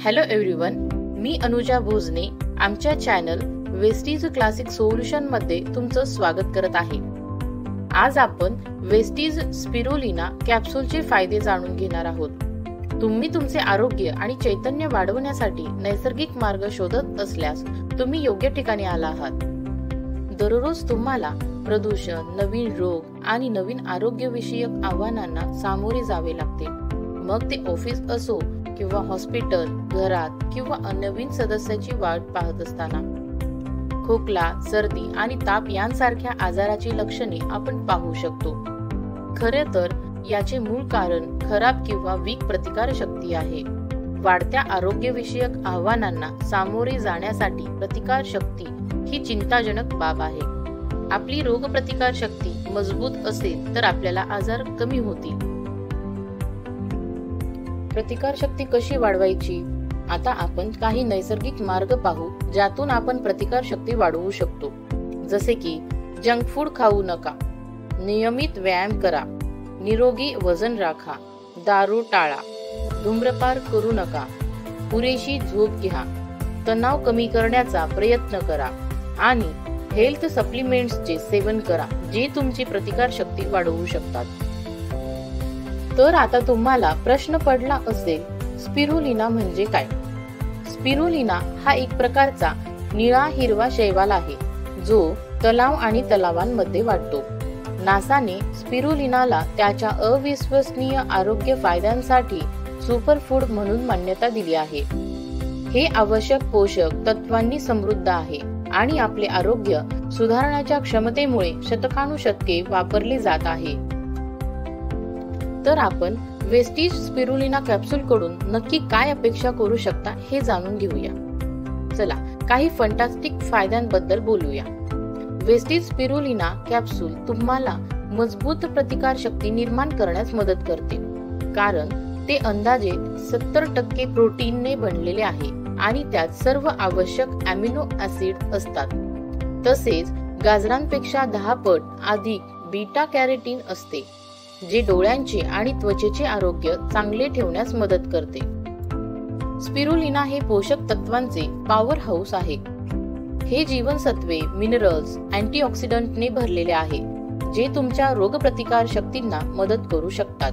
Hello everyone, मी अनुजा भोजने आमच्या channel Vestige classic solution मध्ये तुमचं स्वागत करत आहे। आज आपण वेस्टीज स्पिरुलिना कॅप्सूलचे फायदे जाणून घेणार आहोत। तुम्ही तुमचे आरोग्य आणि चैतन्य वाढवण्यासाठी नैसर्गिक मार्ग शोधत असल्यास तुम्ही योग्य ठिकाणी आला आहात। दररोज तुम्हाला प्रदूषण, नवीन रोग आणि नवीन आरोग्यविषयक आव्हानांना सामोरे जावे लागते। मग ते ऑफिस असो किंवा हॉस्पिटल, घरात किंवा नवीन सदस्याची वाट पाहत असताना। खोकला, सर्दी आणि ताप यांसारख्या आजाराची लक्षणे आपण पाहू शकतो। खरे तर याचे मूळ कारण खराब किंवा वीक प्रतिकारशक्ती आहे। वाढत्या आरोग्यविषयक आव्हानांना सामोरे जाण्यासाठी प्रतिकारशक्ती ही चिंताजनक बाब आहे। आपली रोगप्रतिकारशक्ती मजबूत असेल तर आपल्याला आजार कमी होतील। प्रतिकारशक्ती कशी वाढवायची? आता आपण काही नैसर्गिक मार्ग पाहू ज्यातून आपण प्रतिकारशक्ती वाढवू शकतो। जसे की जंक फूड खाऊ नका, नियमित व्यायाम करा, निरोगी वजन राखा, दारू टाळा, धूम्रपान करू नका, पुरेशी झोप घ्या, तणाव कमी करण्याचा प्रयत्न करा आणि हेल्थ सप्लिमेंट्सचे सेवन करा जे तुमची प्रतिकारशक्ती वाढवू शकतात। तर आता तुम्हाला प्रश्न पडला असेल, स्पिरुलिना म्हणजे काय? स्पिरुलिना हा एक प्रकारचा निळा हिरवा शैवाल आहे जो तलाव आणि तलावांमध्ये वाढतो। नासाने स्पिरुलिनाला त्याच्या अविश्वसनीय आरोग्य फायद्यांसाठी सुपरफूड म्हणून मान्यता दिली आहे। हे आवश्यक पोषक तत्वांनी समृद्ध आहे आणि आपले आरोग्य सुधारण्याच्या क्षमतेमुळे शतकानुशतके वापरले जात आहे। तर आपण वेस्टीज स्पिरुलिना कॅप्सूल कडून नक्की काय अपेक्षा करू शकता हे जाणून घेऊया। चला काही फंटास्टिक फायद्यांबद्दल बोलूया। वेस्टीज स्पिरुलिना कॅप्सूल तुम्हाला मजबूत प्रतिकारशक्ती निर्माण करण्यास मदत करते, कारण ते अंदाजे 70% प्रोटीनने बनलेले आहे आणि त्यात सर्व आवश्यक अमिनो ऍसिड असतात। तसेच गाजरांपेक्षा 10 पट अधिक बीटा कॅरोटीन असते जे डोळ्यांचे आणि त्वचेचे आरोग्य चांगले ठेवण्यास मदत करते। स्पिरुलिना हे पोषक तत्वांचे पॉवर हाऊस आहे। हे जीवनसत्वे, मिनरल्स, अँटीऑक्सिडंटने भरलेले आहे जे तुमच्या रोगप्रतिकार शक्तींना मदत करू शकतात,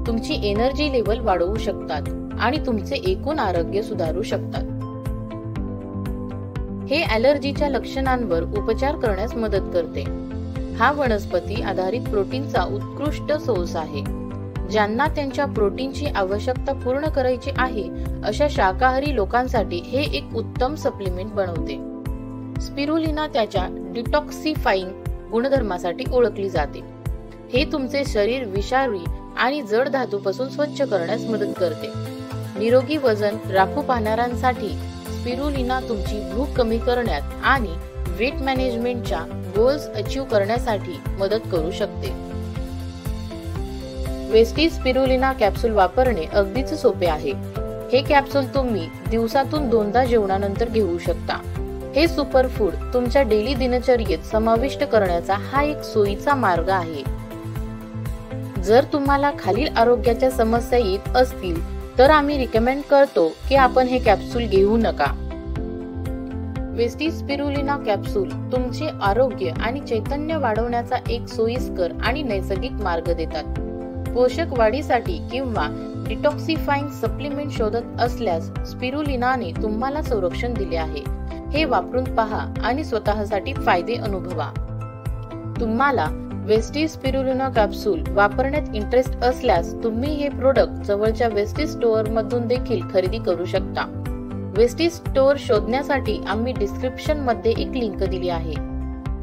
तुमची एनर्जी लेवल वाढवू शकतात आणि तुमचे एकूण आरोग्य सुधारू शकतात। हे ॲलर्जीच्या लक्षणांवर उपचार करण्यास मदत करते। हा वनस्पती आधारित प्रोटीनचा उत्कृष्ट सोर्स आहे। ज्यांना त्यांच्या प्रोटीनची आवश्यकता पूर्ण करायची आहे अशा शाकाहारी लोकांसाठी हे एक उत्तम सप्लिमेंट बनवते। स्पिरुलिना त्याच्या डिटॉक्सिफाइंग गुणधर्मासाठी ओळखली जाते। हे तुमचे शरीर विषारी आणि जड धातूपासून स्वच्छ करण्यास मदत करते। निरोगी वजन राखू पाहणाऱ्यांसाठी स्पिरुलिना तुमची भूक कमी करण्यात आणि वेट मॅनेजमेंटच्या गोल्स अचीव करण्यासाठी मदत करू शकते। वेस्टीज स्पिरुलिना कॅप्सूल वापरणे अगदीच सोपे आहे। हे कॅप्सूल तुम्ही दिवसातून 2दा जेवणानंतर घेऊ शकता। हे सुपरफूड तुमच्या डेली दिनचर्येत समाविष्ट करण्याचा हा एक सोयीचा मार्ग आहे। जर तुम्हाला खालील आरोग्याच्या समस्या येत असतील तर आम्ही रिकमेंड करतो की आपण हे कॅप्सूल घेऊ नका। वेस्टीज स्पिरुलिना कॅप्सूल तुमचे आरोग्य आणि चैतन्य वाढवण्याचा एक सोयीस्कर आणि नैसर्गिक मार्ग देतात। पोषक वाढीसाठी किंवा डिटॉक्सिफाइंग सप्लिमेंट शोधत असल्यास स्पिरुलिनाने तुम्हाला संरक्षण दिले आहे। हे वापरून पहा आणि स्वतःसाठी फायदे अनुभवा। तुम्हाला वेस्टीज स्पिरुलिना कॅप्सूल वापरण्यात इंटरेस्ट असल्यास तुम्ही हे प्रोडक्ट जवळच्या वेस्टीज स्टोअर मधून देखील खरेदी करू शकता। वेस्टीज स्टोअर शोधण्यासाठी आम्ही डिस्क्रिप्शन मध्ये एक लिंक दिली आहे।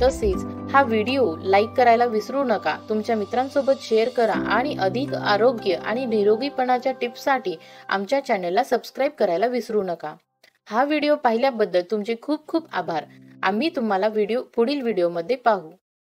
तसेच हा व्हिडिओ लाईक करायला विसरू नका, तुमच्या मित्रांसोबत शेअर करा आणि अधिक आरोग्य आणि निरोगीपणाच्या टिप्ससाठी आमच्या चॅनलला सबस्क्राईब करायला विसरू नका। हा व्हिडिओ पाहिल्याबद्दल तुमचे खूप खूप आभार। आम्ही तुम्हाला पुढील व्हिडिओमध्ये पाहू।